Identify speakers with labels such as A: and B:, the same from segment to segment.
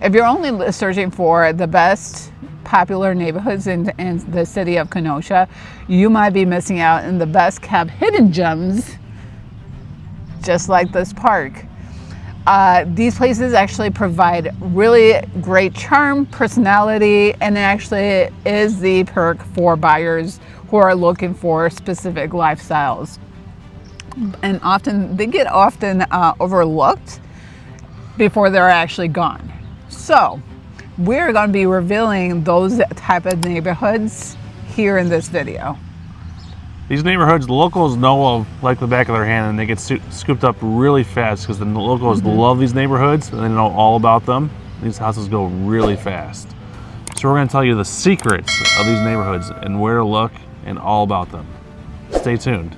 A: If you're only searching for the best popular neighborhoods in the city of Kenosha, you might be missing out on the best kept hidden gems, just like this park. These places actually provide really great charm, personality, and it actually is the perk for buyers who are looking for specific lifestyles. And often they get overlooked before they're actually gone. So we're going to be revealing those type of neighborhoods here in this video.
B: These neighborhoods, the locals know of like the back of their hand, and they get scooped up really fast because the locals love these neighborhoods and they know all about them. These houses go really fast. So we're going to tell you the secrets of these neighborhoods and where to look and all about them. Stay tuned.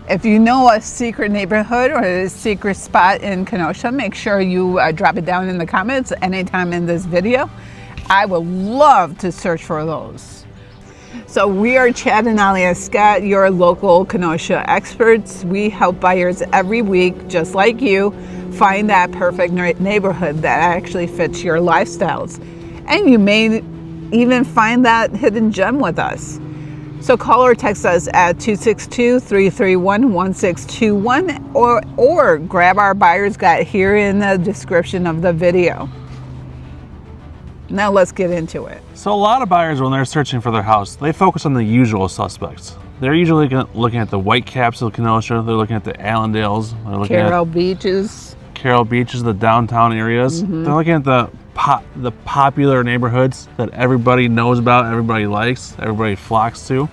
A: If you know a secret neighborhood or a secret spot in Kenosha, make sure you drop it down in the comments anytime in this video. I would love to search for those. So we are Chad and Aalia Scott, your local Kenosha experts. We help buyers every week, just like you, find that perfect neighborhood that actually fits your lifestyles. And you may even find that hidden gem with us. So call or text us at 262-331-1621 or grab our buyer's guide here in the description of the video. Now let's get into it.
B: So a lot of buyers, when they're searching for their house, they focus on the usual suspects. They're usually looking at the white caps of Kenosha. They're looking at the Allendales. They're looking
A: Carroll
B: at
A: Beaches.
B: Carroll Beaches, the downtown areas. They're looking at the popular neighborhoods that everybody knows about, everybody likes, everybody flocks to.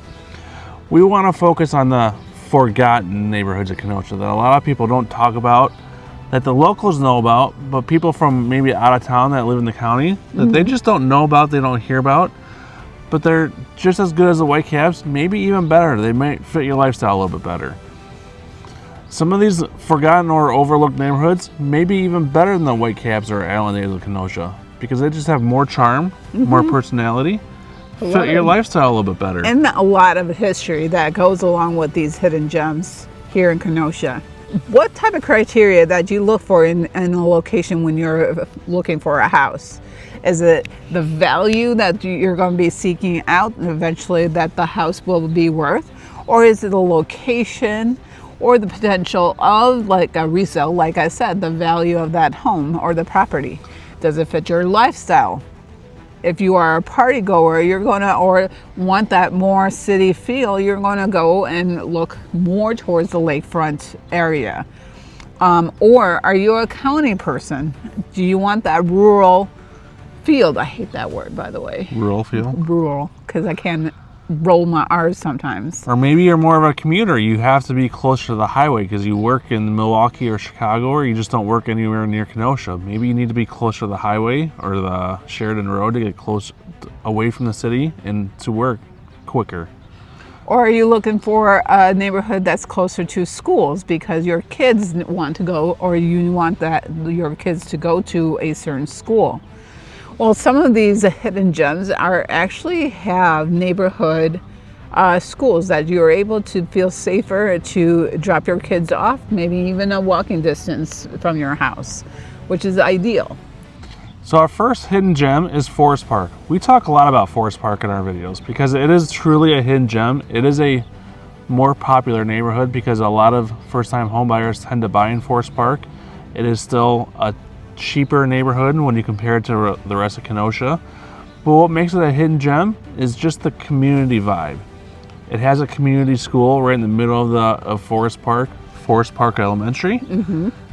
B: We want to focus on the forgotten neighborhoods of Kenosha that a lot of people don't talk about, that the locals know about, but people from maybe out of town that live in the county, that they just don't know about, they don't hear about, but they're just as good as the white caps, maybe even better. They might fit your lifestyle a little bit better. Some of these forgotten or overlooked neighborhoods may be even better than the white caps or Allendales of Kenosha because they just have more charm, more personality, fit your lifestyle a little bit better.
A: And a lot of history that goes along with these hidden gems here in Kenosha. What type of criteria that you look for in a location when you're looking for a house? Is it the value that you're going to be seeking out and eventually that the house will be worth? Or is it the location or the potential of like a resale? Like I said, the value of that home or the property. Does it fit your lifestyle? If you are a party goer, you're gonna, or want that more city feel, you're gonna go and look more towards the lakefront area. Or are you a county person? Do you want that rural feel? I hate that word, by the way.
B: Rural feel?
A: Rural, because I can't roll my R's sometimes.
B: Or maybe you're more of a commuter. You have to be closer to the highway because you work in Milwaukee or Chicago, or you just don't work anywhere near Kenosha. Maybe you need to be closer to the highway or the Sheridan Road to get close away from the city and to work quicker.
A: Or are you looking for a neighborhood that's closer to schools because your kids want to go, or you want your kids to go to a certain school? Well, some of these hidden gems actually have neighborhood schools that you're able to feel safer to drop your kids off, maybe even a walking distance from your house, which is ideal.
B: So our first hidden gem is Forest Park. We talk a lot about Forest Park in our videos because it is truly a hidden gem. It is a more popular neighborhood because a lot of first-time homebuyers tend to buy in Forest Park. It is still a cheaper neighborhood when you compare it to the rest of Kenosha. But what makes it a hidden gem is just the community vibe. It has a community school right in the middle of Forest Park Elementary,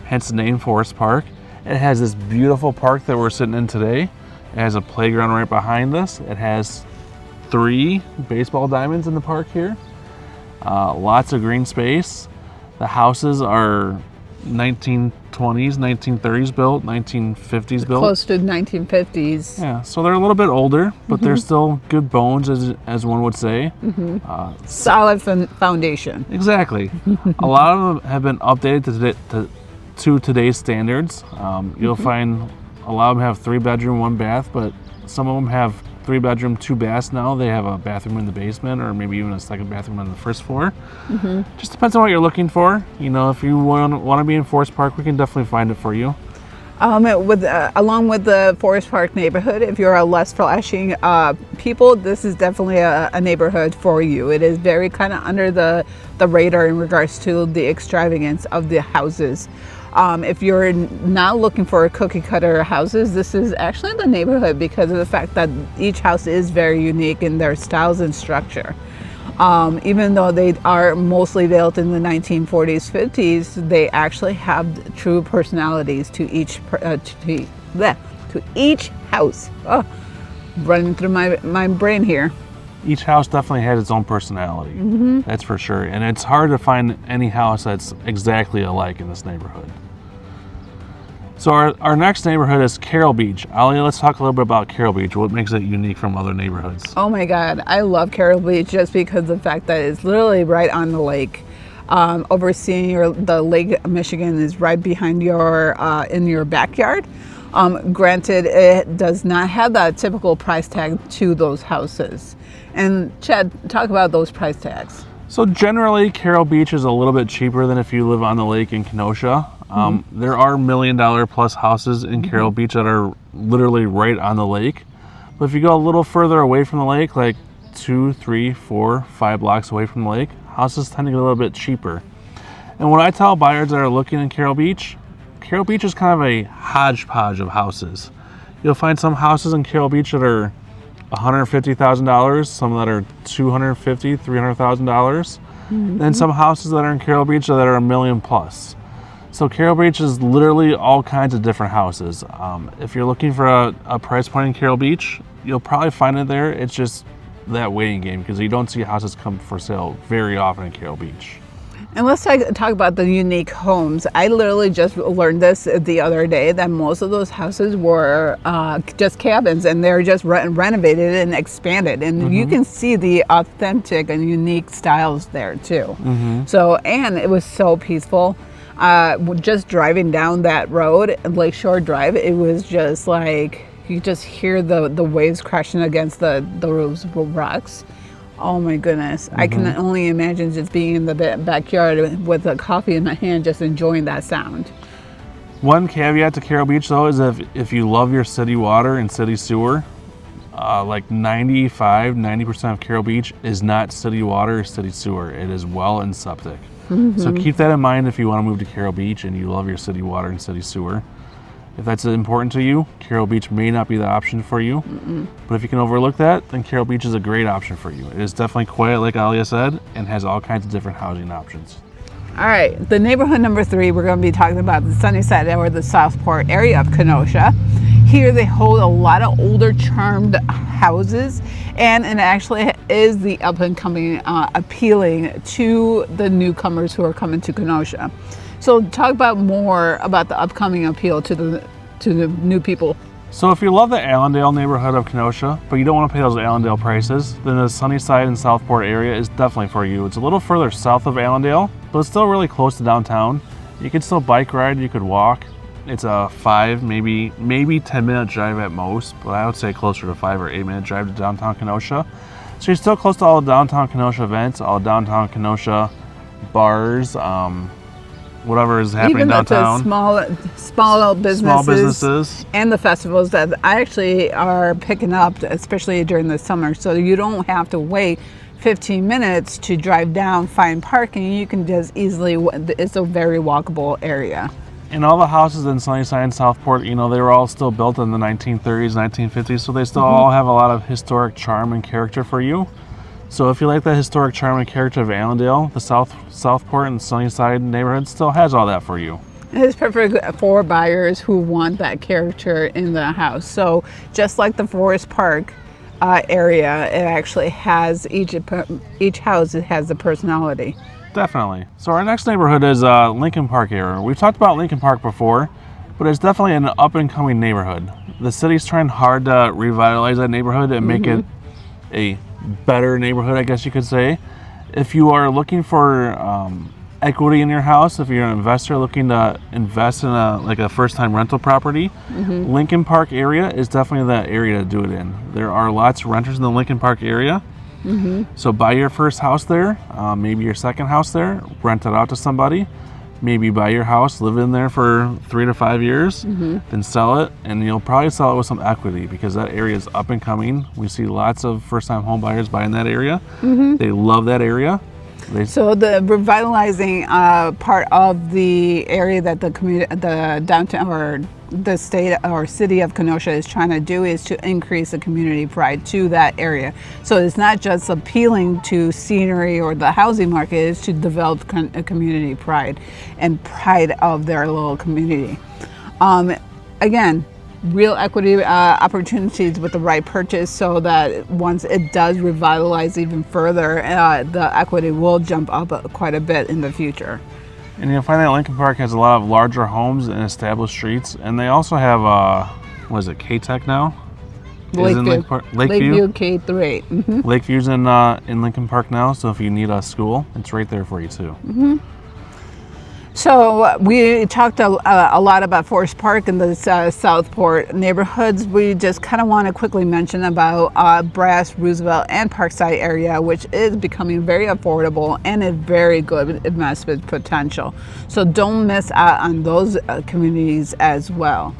B: hence the name Forest Park. It has this beautiful park that we're sitting in today. It has a playground right behind us. It has 3 baseball diamonds in the park here. Lots of green space. The houses are 1920s, 1930s built, 1950s built.
A: Close to 1950s.
B: Yeah, so they're a little bit older, but they're still good bones, as one would say.
A: Solid foundation.
B: Exactly. A lot of them have been updated to today's standards. You'll find a lot of them have 3-bedroom, 1 bath, but some of them have 3-bedroom, 2 baths now. They have a bathroom in the basement or maybe even a second bathroom on the first floor. Just depends on what you're looking for. You know, if you want to be in Forest Park, we can definitely find it for you.
A: Along with the Forest Park neighborhood, if you're a less flashing people, this is definitely a neighborhood for you. It is very kind of under the radar in regards to the extravagance of the houses. If you're not looking for cookie cutter houses, this is actually the neighborhood because of the fact that each house is very unique in their styles and structure. Even though they are mostly built in the 1940s, 50s, they actually have true personalities to each house. Oh, running through my brain here.
B: Each house definitely has its own personality. That's for sure. And it's hard to find any house that's exactly alike in this neighborhood. So our next neighborhood is Carroll Beach. Aalia, let's talk a little bit about Carroll Beach. What makes it unique from other neighborhoods?
A: Oh my God, I love Carroll Beach just because of the fact that it's literally right on the lake. Overseeing the Lake Michigan is right behind in your backyard. Granted, it does not have that typical price tag to those houses. And Chad, talk about those price tags.
B: So generally, Carroll Beach is a little bit cheaper than if you live on the lake in Kenosha. There are $1 million plus houses in Carroll Beach that are literally right on the lake. But if you go a little further away from the lake, like 2, 3, 4, 5 blocks away from the lake, houses tend to get a little bit cheaper. And what I tell buyers that are looking in Carroll Beach is kind of a hodgepodge of houses. You'll find some houses in Carroll Beach that are $150,000, some that are $250,000, $300,000. Then some houses that are in Carroll Beach that are $1 million plus. So Carroll Beach is literally all kinds of different houses. If you're looking for a price point in Carroll Beach, you'll probably find it there. It's just that waiting game because you don't see houses come for sale very often in Carroll Beach.
A: And let's talk about the unique homes. I literally just learned this the other day that most of those houses were just cabins and they're just renovated and expanded. And you can see the authentic and unique styles there too. So, and it was so peaceful. Just driving down that road, Lakeshore Drive, it was just like, you just hear the waves crashing against the rocks. Oh my goodness. I can only imagine just being in the backyard with a coffee in my hand, just enjoying that sound.
B: One caveat to Carroll Beach though is if you love your city water and city sewer, like 90% of Carroll Beach is not city water or city sewer. It is well and septic. So keep that in mind if you want to move to Carroll Beach and you love your city water and city sewer. If that's important to you, Carroll Beach may not be the option for you. But if you can overlook that, then Carroll Beach is a great option for you. It is definitely quiet, like Aalia said, and has all kinds of different housing options.
A: All right, the neighborhood number 3, we're going to be talking about the Sunnyside or the Southport area of Kenosha. Here they hold a lot of older charmed houses, and it actually is the up and coming appealing to the newcomers who are coming to Kenosha. So talk about more about the upcoming appeal to the new people.
B: So if you love the Allendale neighborhood of Kenosha, but you don't want to pay those Allendale prices, then the Sunnyside and Southport area is definitely for you. It's a little further south of Allendale, but it's still really close to downtown. You could still bike ride, you could walk. It's a 5, maybe 10-minute drive at most, but I would say closer to 5 or 8-minute drive to downtown Kenosha. So you're still close to all the downtown Kenosha events, all downtown Kenosha bars, whatever is happening
A: even
B: downtown.
A: Even small businesses and the festivals that actually are picking up, especially during the summer. So you don't have to wait 15 minutes to drive down, find parking. You can just easily, it's a very walkable area.
B: And all the houses in Sunnyside and Southport, you know, they were all still built in the 1930s, 1950s, so they still all have a lot of historic charm and character for you. So if you like the historic charm and character of Allendale, the Southport and Sunnyside neighborhood still has all that for you.
A: It's perfect for buyers who want that character in the house. So just like the Forest Park area, it actually has each house, it has a personality.
B: Definitely. So our next neighborhood is Lincoln Park area. We've talked about Lincoln Park before, but it's definitely an up and coming neighborhood. The city's trying hard to revitalize that neighborhood and make it a better neighborhood, I guess you could say. If you are looking for equity in your house, if you're an investor looking to invest in a first-time rental property, Lincoln Park area is definitely the area to do it in. There are lots of renters in the Lincoln Park area. So buy your first house there, maybe your second house there, rent it out to somebody. maybe buy your house, live in there for 3 to 5 years, then sell it, and you'll probably sell it with some equity because that area is up and coming. We see lots of first-time home buyers buying that area. They love that area.
A: So the revitalizing part of the area that the downtown or the state or city of Kenosha is trying to do is to increase the community pride to that area. So it's not just appealing to scenery or the housing market, it's to develop a community pride and pride of their little community. Again, real equity opportunities with the right purchase, so that once it does revitalize even further, the equity will jump up quite a bit in the future.
B: And you'll find that Lincoln Park has a lot of larger homes and established streets, and they also have what is it, K-Tech now?
A: Lakeview K3.
B: Lakeview's in Lincoln Park now, so if you need a school, it's right there for you too.
A: So we talked a lot about Forest Park and the Southport neighborhoods. We just kind of want to quickly mention about Brass, Roosevelt, and Parkside area, which is becoming very affordable and a very good investment potential. So don't miss out on those communities as well.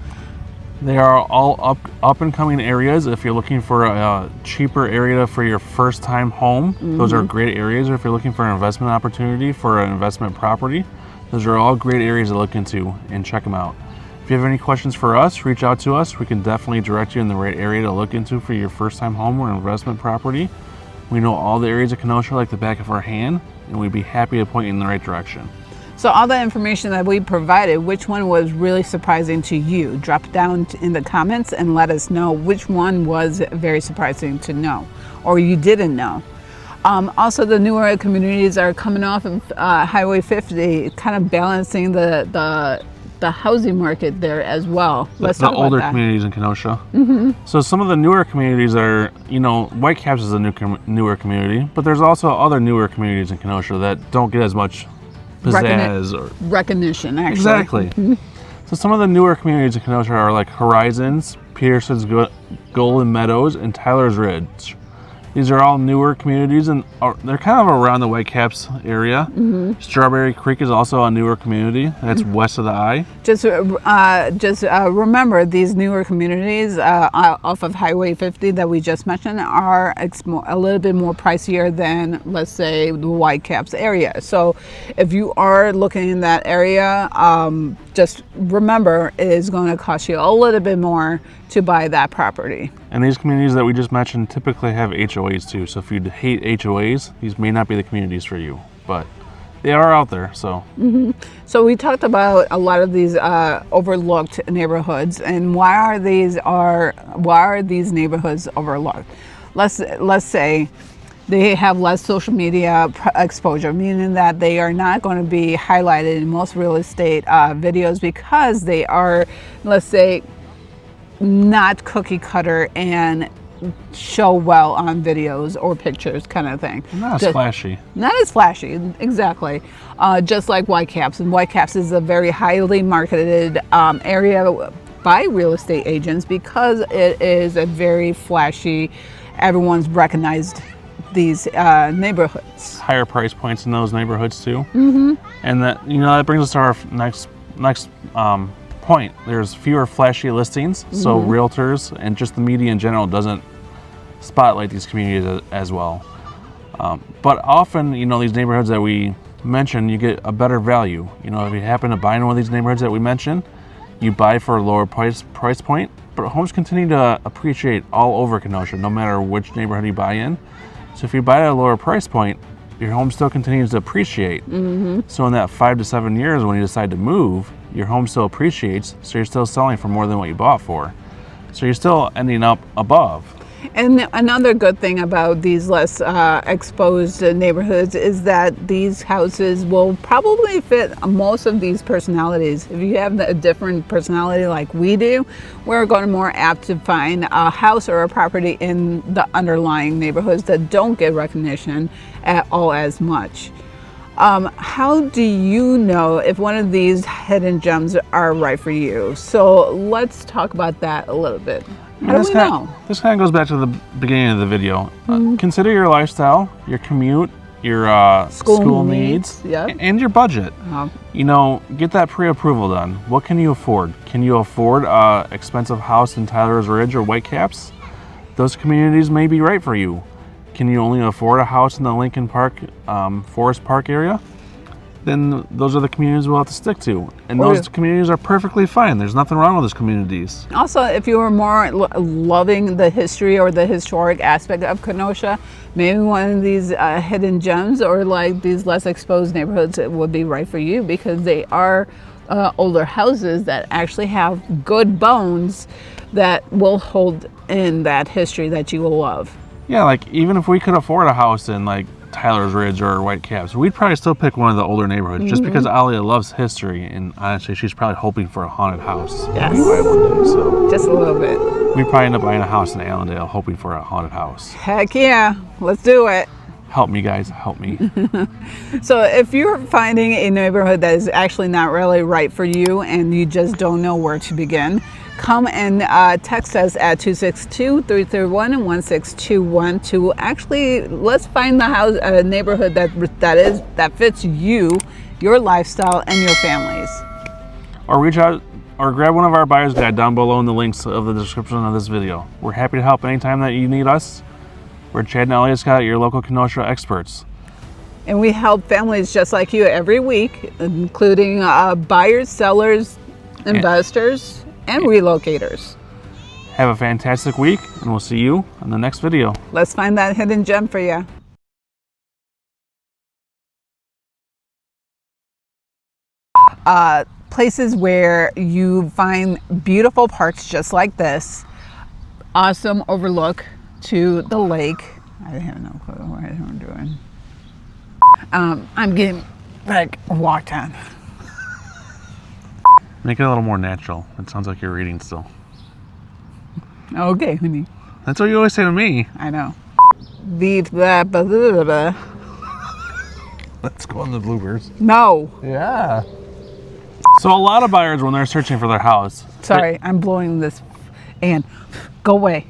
B: They are all up and coming areas. If you're looking for a cheaper area for your first time home, those are great areas. Or if you're looking for an investment opportunity for an investment property, those are all great areas to look into and check them out. If you have any questions for us, reach out to us. We can definitely direct you in the right area to look into for your first time home or investment property. We know all the areas of Kenosha like the back of our hand, and we'd be happy to point you in the right direction.
A: So all the information that we provided, which one was really surprising to you? Drop down in the comments and let us know which one was very surprising to know or you didn't know. Also, the newer communities are coming off of Highway 50, kind of balancing the housing market there as well. Let's talk about
B: older
A: that.
B: Communities in Kenosha. So some of the newer communities are, Whitecaps is a newer community, but there's also other newer communities in Kenosha that don't get as much pizzazz or
A: recognition, actually.
B: Exactly. So some of the newer communities in Kenosha are like Horizons, Peterson's Golden Meadows, and Tyler's Ridge. These are all newer communities, and they're kind of around the Whitecaps area. Strawberry Creek is also a newer community. That's west of the I.
A: Just remember, these newer communities off of Highway 50 that we just mentioned are a little bit more pricier than, let's say, the Whitecaps area. So if you are looking in that area, just remember it is going to cost you a little bit more to buy that property.
B: And these communities that we just mentioned typically have HOAs too. So if you hate HOAs, these may not be the communities for you, but they are out there. So
A: So we talked about a lot of these overlooked neighborhoods, and why are these neighborhoods overlooked? Let's say they have less social media exposure, meaning that they are not going to be highlighted in most real estate videos because they are, let's say, not cookie cutter and show well on videos or pictures, kind of thing.
B: Not as flashy.
A: Not as flashy, exactly. Just like Whitecaps. And Whitecaps is a very highly marketed area by real estate agents because it is a very flashy, everyone's recognized these neighborhoods.
B: Higher price points in those neighborhoods too. And that brings us to our next point. There's fewer flashy listings, so realtors and just the media in general doesn't spotlight these communities as well. But often, these neighborhoods that we mention, you get a better value. If you happen to buy in one of these neighborhoods that we mentioned, you buy for a lower price point, but homes continue to appreciate all over Kenosha, no matter which neighborhood you buy in. So if you buy at a lower price point, your home still continues to appreciate. So in that 5 to 7 years when you decide to move, your home still appreciates, so you're still selling for more than what you bought for. So you're still ending up above.
A: And another good thing about these less exposed neighborhoods is that these houses will probably fit most of these personalities. If you have a different personality like we do, we're going to more apt to find a house or a property in the underlying neighborhoods that don't get recognition at all as much. How do you know if one of these hidden gems are right for you? So let's talk about that a little bit. How do we know?
B: This kind of goes back to the beginning of the video. Consider your lifestyle, your commute, your school needs,
A: yep.
B: and your budget. You know, get that pre-approval done. What can you afford? Can you afford a expensive house in Tyler's Ridge or Whitecaps? Those communities may be right for you. Can you only afford a house in the Lincoln Park, Forest Park area? Then those are the communities we'll have to stick to. And those communities are perfectly fine. There's nothing wrong with those communities.
A: Also, if you are more loving the history or the historic aspect of Kenosha, maybe one of these hidden gems or like these less exposed neighborhoods would be right for you, because they are older houses that actually have good bones that will hold in that history that you will love.
B: Yeah, like even if we could afford a house in like Tyler's Ridge or Whitecaps, we'd probably still pick one of the older neighborhoods, just because Aalia loves history, and honestly, she's probably hoping for a haunted house.
A: Yes.
B: We buy one day, so
A: Just a little bit.
B: we probably end up buying a house in Allendale, hoping for a haunted house.
A: Heck yeah, let's do it.
B: Help me, guys, help me.
A: So if you're finding a neighborhood that is actually not really right for you and you just don't know where to begin, come and text us at 262-331-1621 to actually, let's find the house, neighborhood that fits you, your lifestyle, and your families.
B: Or reach out or grab one of our buyer's guide down below in the links of the description of this video. We're happy to help anytime that you need us. We're Chad and Aalia Scott, your local Kenosha experts.
A: And we help families just like you every week, including buyers, sellers, investors, and relocators.
B: Have a fantastic week, and we'll see you on the next video.
A: Let's find that hidden gem for you. Places where you find beautiful parks just like this, awesome overlook to the lake. I have no clue what I'm doing. I'm getting like walked on.
B: Make it a little more natural. It sounds like you're reading still.
A: Okay, honey.
B: That's what you always say to me.
A: I know. Let's
B: go on the bloopers.
A: No.
B: Yeah. So a lot of buyers, when they're searching for their house.
A: Sorry, I'm blowing this and go away.